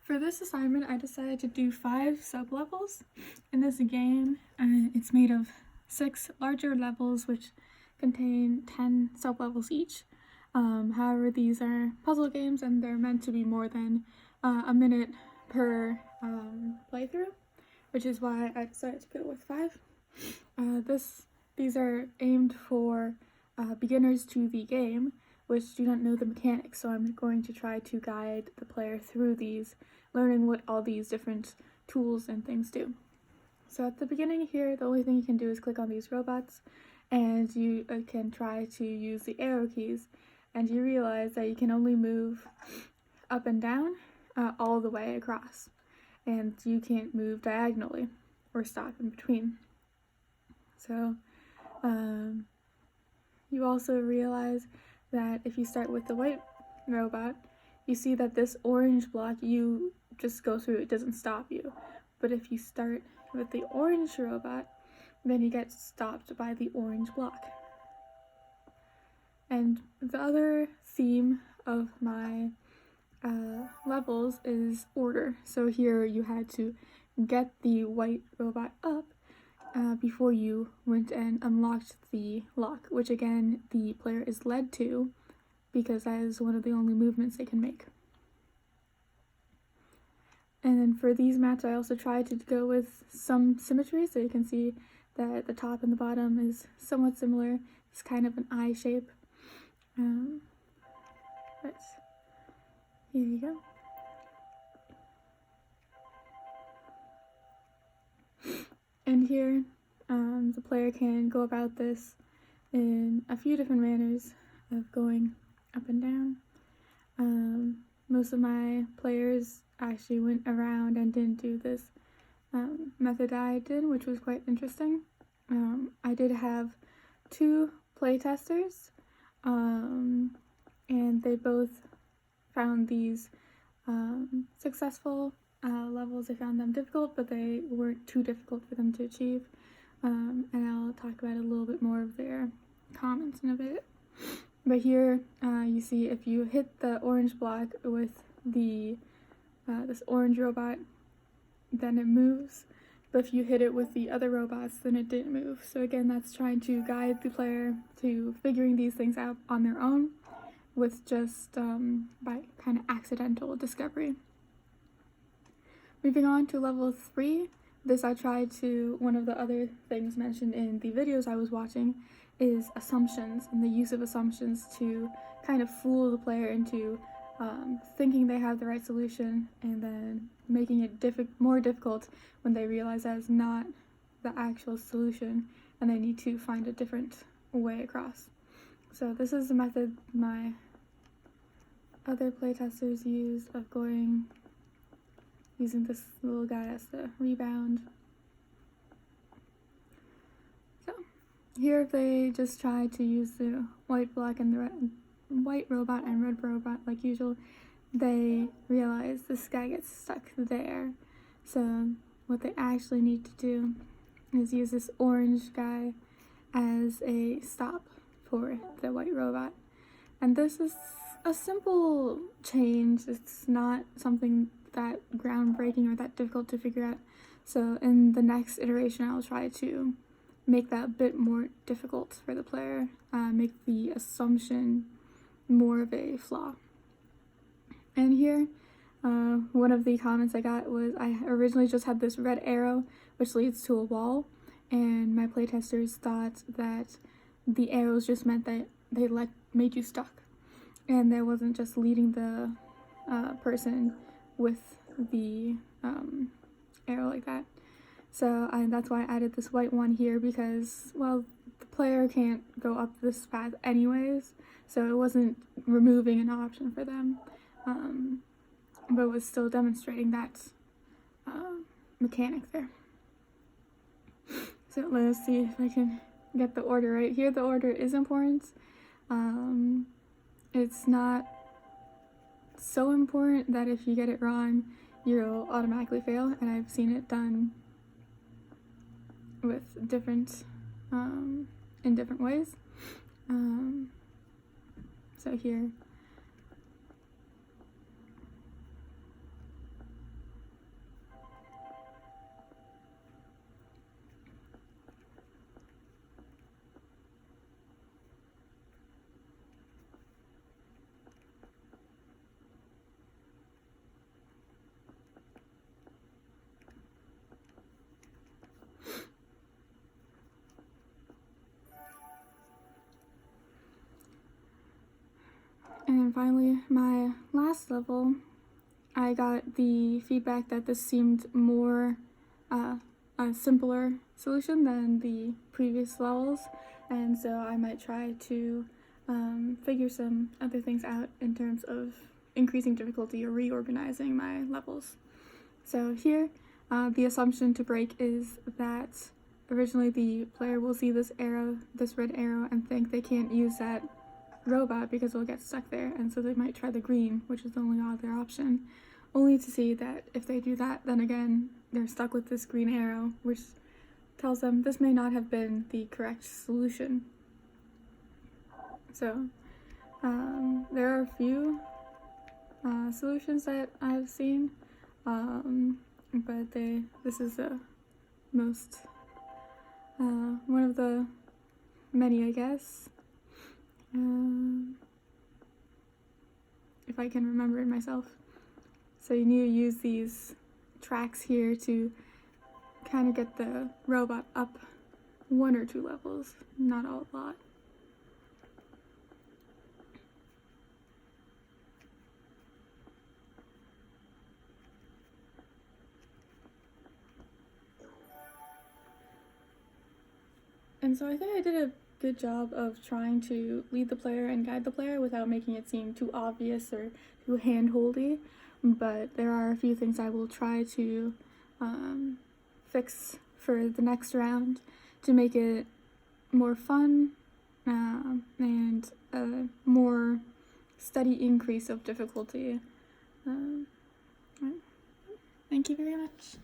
For this assignment, I decided to do 5 sub-levels in this game. It's made of 6 larger levels which contain 10 sub-levels each. However, these are puzzle games and they're meant to be more than a minute per playthrough, which is why I decided to go with 5. These are aimed for beginners to the game, which do not know the mechanics, so I'm going to try to guide the player through these, learning what all these different tools and things do. So at the beginning here, the only thing you can do is click on these robots, and you can try to use the arrow keys, and you realize that you can only move up and down all the way across, and you can't move diagonally or stop in between. So you also realize that if you start with the white robot, you see that this orange block, you just go through, it doesn't stop you. But if you start with the orange robot, then you get stopped by the orange block. And the other theme of my levels is order. So here you had to get the white robot up before you went and unlocked the lock, which again the player is led to because that is one of the only movements they can make. And then for these maps, I also tried to go with some symmetry, so you can see that the top and the bottom is somewhat similar. It's kind of an eye shape. But here you go. And here, the player can go about this in a few different manners of going up and down. Most of my players actually went around and didn't do this method I did, which was quite interesting. I did have 2 playtesters, and they both found these successful levels. They found them difficult, but they weren't too difficult for them to achieve. And I'll talk about a little bit more of their comments in a bit. But here you see if you hit the orange block with the this orange robot, then it moves. But if you hit it with the other robots, then it didn't move. So again, that's trying to guide the player to figuring these things out on their own with just by kind of accidental discovery. Moving on to level 3, this I tried to, one of the other things mentioned in the videos I was watching is assumptions, and the use of assumptions to kind of fool the player into thinking they have the right solution and then making it more difficult when they realize that it's not the actual solution and they need to find a different way across. So this is the method my other playtesters use of using this little guy as the rebound. So here they just try to use the white block and the white robot and red robot like usual. They realize this guy gets stuck there. So what they actually need to do is use this orange guy as a stop for the white robot. And this is a simple change. It's not something that groundbreaking or that difficult to figure out. So in the next iteration, I'll try to make that a bit more difficult for the player, make the assumption more of a flaw. And here, one of the comments I got was I originally just had this red arrow which leads to a wall, and my playtesters thought that the arrows just meant that they made you stuck, and that wasn't just leading the person with the arrow like that. So that's why I added this white one here, because, well, the player can't go up this path anyways, so it wasn't removing an option for them, but was still demonstrating that mechanic there. So let's see if I can get the order right. Here the order is important. It's not so important that if you get it wrong, you'll automatically fail, and I've seen it done with different, in different ways. So here And finally, my last level, I got the feedback that this seemed more a simpler solution than the previous levels, and so I might try to figure some other things out in terms of increasing difficulty or reorganizing my levels. So here, the assumption to break is that originally the player will see this arrow, this red arrow, and think they can't use that robot because it'll get stuck there, and so they might try the green, which is the only other option, only to see that if they do that, then again they're stuck with this green arrow, which tells them this may not have been the correct solution. So there are a few solutions that I've seen, but this is the most one of the many, I guess. If I can remember it myself. So you need to use these tracks here to kind of get the robot up 1 or 2 levels, not a lot. And so I think I did a good job of trying to lead the player and guide the player without making it seem too obvious or too hand-holdy, but there are a few things I will try to fix for the next round to make it more fun and a more steady increase of difficulty. Thank you very much.